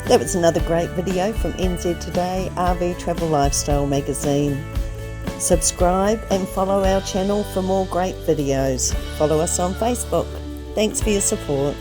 That was another great video from NZToday RV Travel Lifestyle magazine. Subscribe and follow our channel for more great videos. Follow us on Facebook. Thanks for your support.